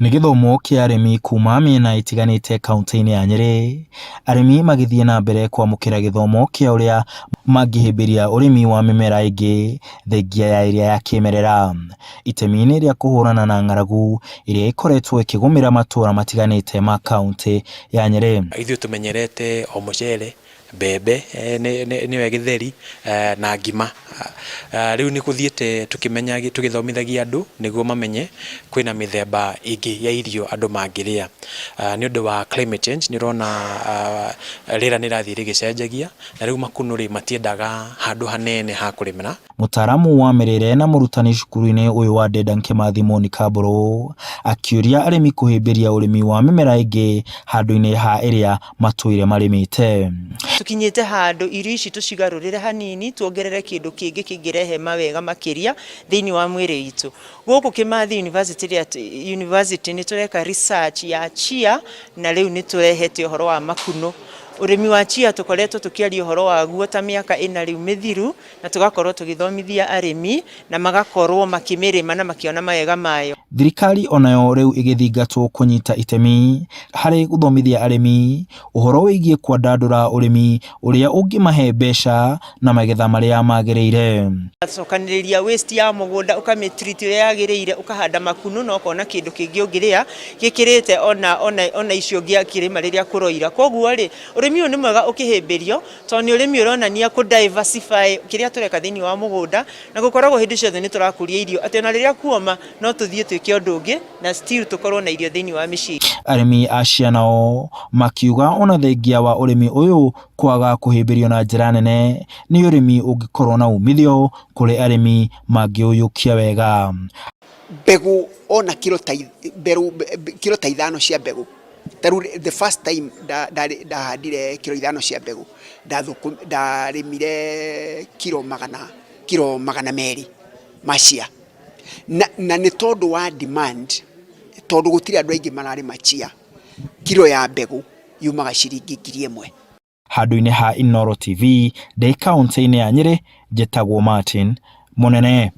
Nĩ gĩthomo kĩa arĩmi kuma mĩena ĩtiganĩte kaunti-inĩ ya Nyeri, arĩmi magĩthiĩ na mbere kwamũkĩra gĩthomo kĩa ũrĩa mangĩhĩmbĩria ũrĩmi wa mĩmera ĩngĩ thengia ya ĩrĩa ya kĩmerera, itemi-inĩ rĩa kũhũrana na ng'aragu ĩrĩa ĩkoretwo ĩkĩgũmĩra matũra matiganĩte ma kaunti ya Nyeri. Ithuĩ tũmenyerete o mũcere, mbembe nĩwe gĩtheri na ngima. Rĩu nĩ gũthiĩte tũgĩthomithagia andũ nĩguo mamenye kwĩna mĩthemba ĩngĩ ya irio andũ mangĩrĩa. Nĩ ũndũ wa climate change nĩ ũrona rĩera nĩ rathiĩ rĩgĩcenjagia, na rĩu makunũ matiendaga handũ hanene ha kũrĩmĩra. Mũtaaramu wa mĩrĩre na mũrutani cukuru-inĩ ũyũ wa Dedan Kimathi Monica Mburu akĩũria arĩmi kũhĩmbĩria ũrĩmi wa mĩmera ĩngĩ handũ-inĩ ha ĩrĩa matũire marĩmĩte. Tukinyite handũ irio ici tucigarurire hanini tuongerere kindu kingi kingĩrehe mawega makĩria thĩinĩ wa mwĩrĩ witũ. Gũkũ Kimathi University nĩ tureka research ya chia na rĩu nĩ turehete ũhoro wa makunũ. Ũrĩmi wa chia tukoretwo tukiaria ũhoro waguo ta mĩaka ĩna rĩu mĩthiru, na tugakorwo tugĩthomithia arĩmi na magakorwo makĩmĩrĩma na makiona mawega mayo. Thirikari onayo rĩu ĩgĩthingatwo kũnyita itemi harĩ gũthomithia arĩmi ũhoro wĩgiĩ kwandandũra ũrĩmi ũrĩa ũngĩmahe mbeca na magetha marĩa magĩrĩire. Cokanĩrĩria waste ya mũgũnda ũkamĩtreat ũrĩa yagĩrĩire, ũkahanda makunũ na ũkona kĩndũ kĩngĩ ũngĩrĩa gĩkĩrĩte ona icio ngĩakĩrĩma rĩrĩa kũroira. Koguo rĩ ũrĩmi ũyũ nĩ mwega ũkĩhĩmbĩrio tondũ nĩ ũrĩmi ũronania ku diversify kĩrĩa tũreka thĩinĩ wa mũgũnda, na gũkoragwo hĩndĩ ciothe nĩ tũrakũria irio atĩ ona rĩrĩa kuoma no tũthiĩ twĩke ũndũ ũngĩ na still tũkorwo na irio thĩinĩ wa mĩciĩ. Arĩmi a Chia nao makiuga ona thengia wa ũrĩmi ũyũ kwaga kũhĩmbĩrio na njĩra nene nĩ ũrĩmi ũngĩkorwo na umithio kũrĩ arĩmi mangĩũyũkia wega. Mbegũ ona kilo ta 5 cia mbegũ. The first time ndahandire kilo 5 cia mbegũ ndarĩmire kilo magana merĩ macia na nĩ tondũ wa demand, tondũ gũtirĩ andũ aingĩ mararĩma chia, kilo ya mbegũ yumaga ciringi 1,000. Handũ-inĩ ha Inooro TV, kaunti-inĩ ya Nyeri, njĩtagwo Martin Mũnene.